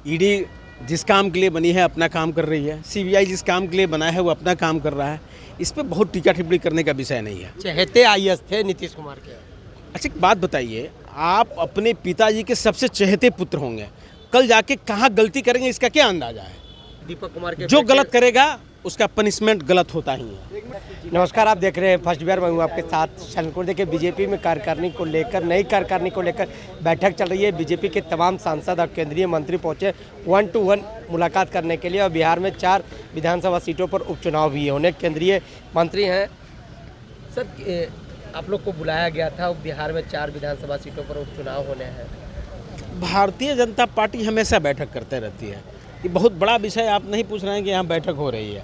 ED जिस काम के लिए बनी है अपना काम कर रही है, सीबीआई जिस काम के लिए बना है वो अपना काम कर रहा है। इस पे बहुत टीका टिप्पणी करने का विषय नहीं है। चहेते आईएएस थे नीतीश कुमार के। अच्छा एक बात बताइए, आप अपने पिताजी के सबसे चहेते पुत्र होंगे, कल जाके कहाँ गलती करेंगे इसका क्या अंदाजा है? दीपक कुमार के जो गलत करेगा उसका पनिशमेंट गलत होता ही है। नमस्कार, आप देख रहे हैं फर्स्ट बिहार। मैं हूं आपके साथ शनकुर। देखिए, बीजेपी में कार्यकारिणी को लेकर, नई कार्यकारिणी को लेकर बैठक चल रही है। बीजेपी के तमाम सांसद और केंद्रीय मंत्री पहुंचे 1 to 1 मुलाकात करने के लिए। और बिहार में 4 विधानसभा सीटों पर उपचुनाव भी होने, केंद्रीय मंत्री हैं। सर, आप लोग को बुलाया गया था, बिहार में 4 विधानसभा सीटों पर उपचुनाव होने हैं। भारतीय जनता पार्टी हमेशा बैठक करते रहती है। ये बहुत बड़ा विषय आप नहीं पूछ रहे हैं कि यहाँ बैठक हो रही है।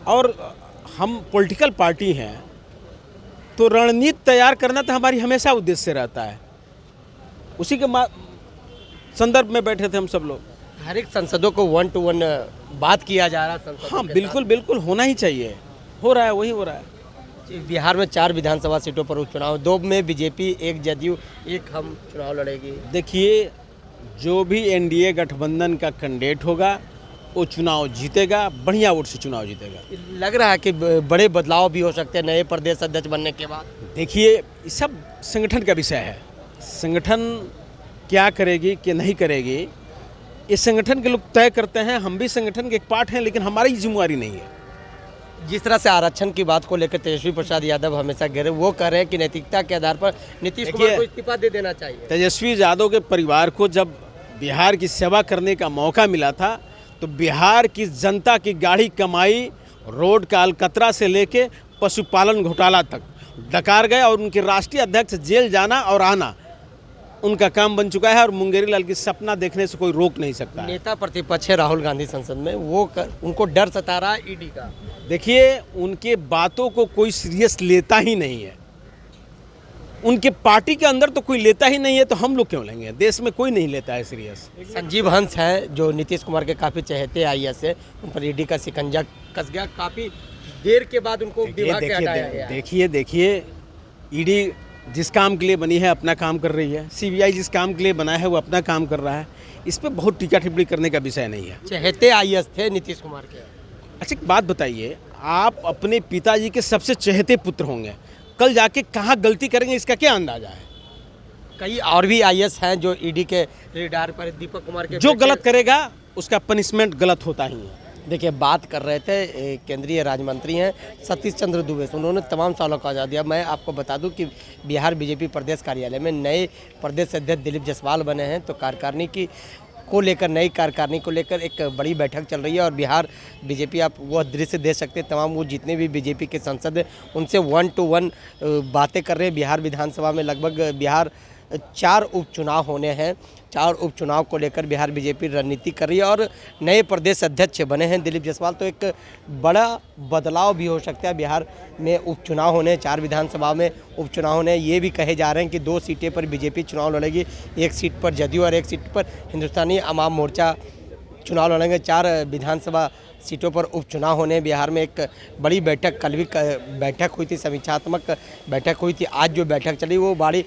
और हम पॉलिटिकल पार्टी हैं तो रणनीति तैयार करना तो हमारी हमेशा उद्देश्य रहता है। उसी के संदर्भ में बैठे थे हम सब लोग। हर एक सांसदों को 1 to 1 बात किया जा रहा है। हाँ बिल्कुल बिल्कुल होना ही चाहिए, हो रहा है, वही हो रहा है। बिहार में 4 विधानसभा सीटों पर उपचुनाव, 2 में बीजेपी, 1 जदयू, 1 हम चुनाव लड़ेगी। देखिए, जो भी एनडीए गठबंधन का कैंडिडेट होगा वो चुनाव जीतेगा, बढ़िया वोट से चुनाव जीतेगा। लग रहा है कि बड़े बदलाव भी हो सकते हैं नए प्रदेश अध्यक्ष बनने के बाद। देखिए, ये सब संगठन का विषय है। संगठन क्या करेगी कि नहीं करेगी ये संगठन के लोग तय करते हैं। हम भी संगठन के एक पार्ट हैं, लेकिन हमारी जिम्मेवारी नहीं है। जिस तरह से आरक्षण की बात को लेकर तेजस्वी प्रसाद यादव हमेशा घेरे, वो कह रहे हैं कि नैतिकता के आधार पर नीतीश कुमार को इस्तीफा दे देना चाहिए। तेजस्वी यादव के परिवार को जब बिहार की सेवा करने का मौका मिला था तो बिहार की जनता की गाढ़ी कमाई, रोड का अलकतरा से लेके पशुपालन घोटाला तक डकार गए और उनके राष्ट्रीय अध्यक्ष जेल जाना और आना उनका काम बन चुका है। और मुंगेरी लाल की सपना देखने से कोई रोक नहीं सकता है। नेता प्रतिपक्ष है राहुल गांधी संसद में, उनको डर सता रहा है ईडी का। देखिए, उनके बातों को कोई सीरियस लेता ही नहीं है। उनके पार्टी के अंदर तो कोई लेता ही नहीं है, तो हम लोग क्यों लेंगे? देश में कोई नहीं लेता है सीरियस। संजीव हंस हैं जो नीतीश कुमार के काफ़ी चहेते आईएएस है, उन पर ईडी का शिकंजा कस गया। काफ़ी देर के बाद उनको विभाग से हटाया गया। देखिए, ईडी जिस काम के लिए बनी है अपना काम कर रही है, सीबीआई जिस काम के लिए बना है वो अपना काम कर रहा है। इस पे बहुत टीका टिप्पणी करने का विषय नहीं है। चहेते आईएएस थे नीतीश कुमार के। अच्छा एक बात बताइए, आप अपने पिताजी के सबसे चहेते पुत्र होंगे, कल जाके कहाँ गलती करेंगे इसका क्या अंदाजा है? कई और भी आईएएस हैं जो ईडी के रेडार पर, दीपक कुमार के। जो गलत करेगा उसका पनिशमेंट गलत होता ही है। देखिए, बात कर रहे थे केंद्रीय राज्य मंत्री हैं सतीश चंद्र दुबे, उन्होंने तमाम सालों का आज़ाद दिया। मैं आपको बता दूं कि बिहार बीजेपी प्रदेश कार्यालय में नए प्रदेश अध्यक्ष दिलीप जायसवाल बने हैं, तो कार्यकारिणी की को लेकर, नई कार्यकारिणी को लेकर एक बड़ी बैठक चल रही है। और बिहार बीजेपी, आप वो दृश्य देख सकते हैं, तमाम वो जितने भी बीजेपी के सांसद हैं उनसे 1 to 1 बातें कर रहे हैं। बिहार विधानसभा में लगभग बिहार 4 उपचुनाव होने हैं। 4 उपचुनाव को लेकर बिहार बीजेपी रणनीति कर रही है। और नए प्रदेश अध्यक्ष बने हैं दिलीप जायसवाल, तो एक बड़ा बदलाव भी हो सकता है। बिहार में उपचुनाव होने, 4 विधानसभा में उपचुनाव होने, ये भी कहे जा रहे हैं कि 2 सीटें पर बीजेपी चुनाव लड़ेगी, 1 सीट पर जदयू और 1 सीट पर हिंदुस्तानी अवाम मोर्चा चुनाव लड़ेंगे। 4 विधानसभा सीटों पर उपचुनाव होने। बिहार में एक बड़ी बैठक, कल भी बैठक हुई थी, समीक्षात्मक बैठक हुई थी। आज जो बैठक चली वो बड़ी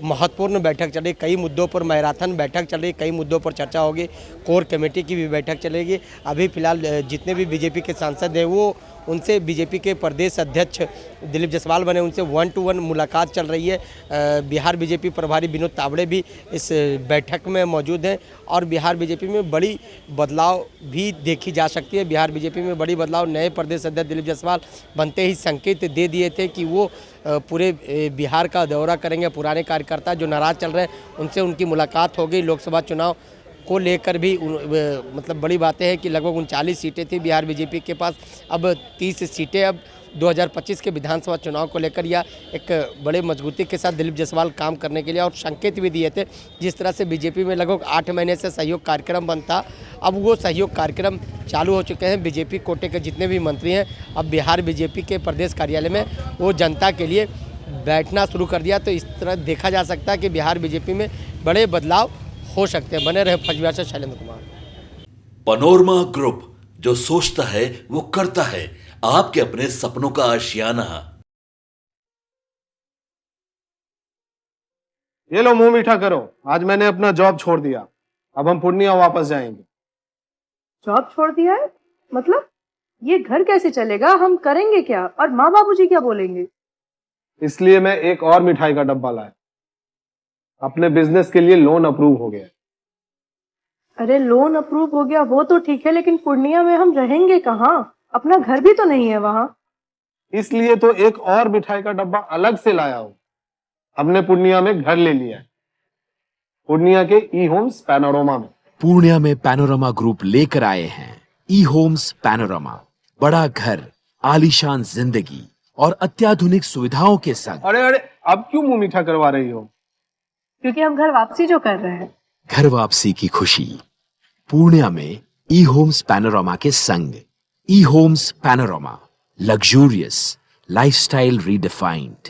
महत्वपूर्ण बैठक चल रही। कई मुद्दों पर मैराथन बैठक चल रही, कई मुद्दों पर चर्चा होगी। कोर कमेटी की भी बैठक चलेगी। अभी फिलहाल जितने भी बीजेपी के सांसद हैं वो उनसे, बीजेपी के प्रदेश अध्यक्ष दिलीप जायसवाल बने, उनसे 1 to 1 मुलाकात चल रही है। बिहार बीजेपी प्रभारी विनोद तावड़े भी इस बैठक में मौजूद हैं। और बिहार बीजेपी में बड़ी बदलाव भी देखी जा सकती है। बिहार बीजेपी में बड़ी बदलाव, नए प्रदेश अध्यक्ष दिलीप जायसवाल बनते ही संकेत दे दिए थे कि वो पूरे बिहार का दौरा करेंगे। पुराने कार्यकर्ता जो नाराज़ चल रहे हैं उनसे उनकी मुलाकात हो गई। लोकसभा चुनाव को लेकर भी मतलब बड़ी बातें हैं कि लगभग 39 सीटें थी बिहार बीजेपी के पास, अब 30 सीटें। अब 2025 के विधानसभा चुनाव को लेकर या एक बड़े मजबूती के साथ दिलीप जायसवाल काम करने के लिए, और संकेत भी दिए थे। जिस तरह से बीजेपी में लगभग 8 महीने से सहयोग कार्यक्रम बंद था, अब वो सहयोग कार्यक्रम चालू हो चुके हैं। बीजेपी कोटे के जितने भी मंत्री हैं अब बिहार बीजेपी के प्रदेश कार्यालय में वो जनता के लिए बैठना शुरू कर दिया। तो इस तरह देखा जा सकता है कि बिहार बीजेपी में बड़े बदलाव हो सकते हैं। बने रहे फर्स्ट बिहार से शैलेंद्र कुमार। पनोरमा ग्रुप, जो सोचता है वो करता है। आपके अपने सपनों का आशियाना। ये लो, मुंह मीठा करो, आज मैंने अपना जॉब छोड़ दिया। अब हम पूर्णिया वापस जाएंगे। जॉब छोड़ दिया है? मतलब ये घर कैसे चलेगा? हम करेंगे क्या? और माँ बाबूजी क्या बोलेंगे? इसलिए मैं एक और मिठाई का डब्बा लाया। अपने बिजनेस के लिए लोन अप्रूव हो गया। अरे लोन अप्रूव हो गया वो तो ठीक है, लेकिन पूर्णिया में हम रहेंगे कहाँ? अपना घर भी तो नहीं है वहाँ। इसलिए तो एक और मिठाई का डब्बा अलग से लाया हूं। हमने पूर्णिया में घर ले लिया है, पूर्णिया के ई होम्स पैनोरमा में। पूर्णिया में पैनोरमा ग्रुप लेकर आए हैं ई होम्स पैनोरमा। बड़ा घर, आलीशान जिंदगी और अत्याधुनिक सुविधाओं के संग। अरे अरे, अब क्यों मुंह मीठा करवा रही हो? क्योंकि हम घर वापसी जो कर रहे हैं। घर वापसी की खुशी पूर्णिया में ई होम्स पैनोरमा के संग। E homes panorama, luxurious lifestyle redefined.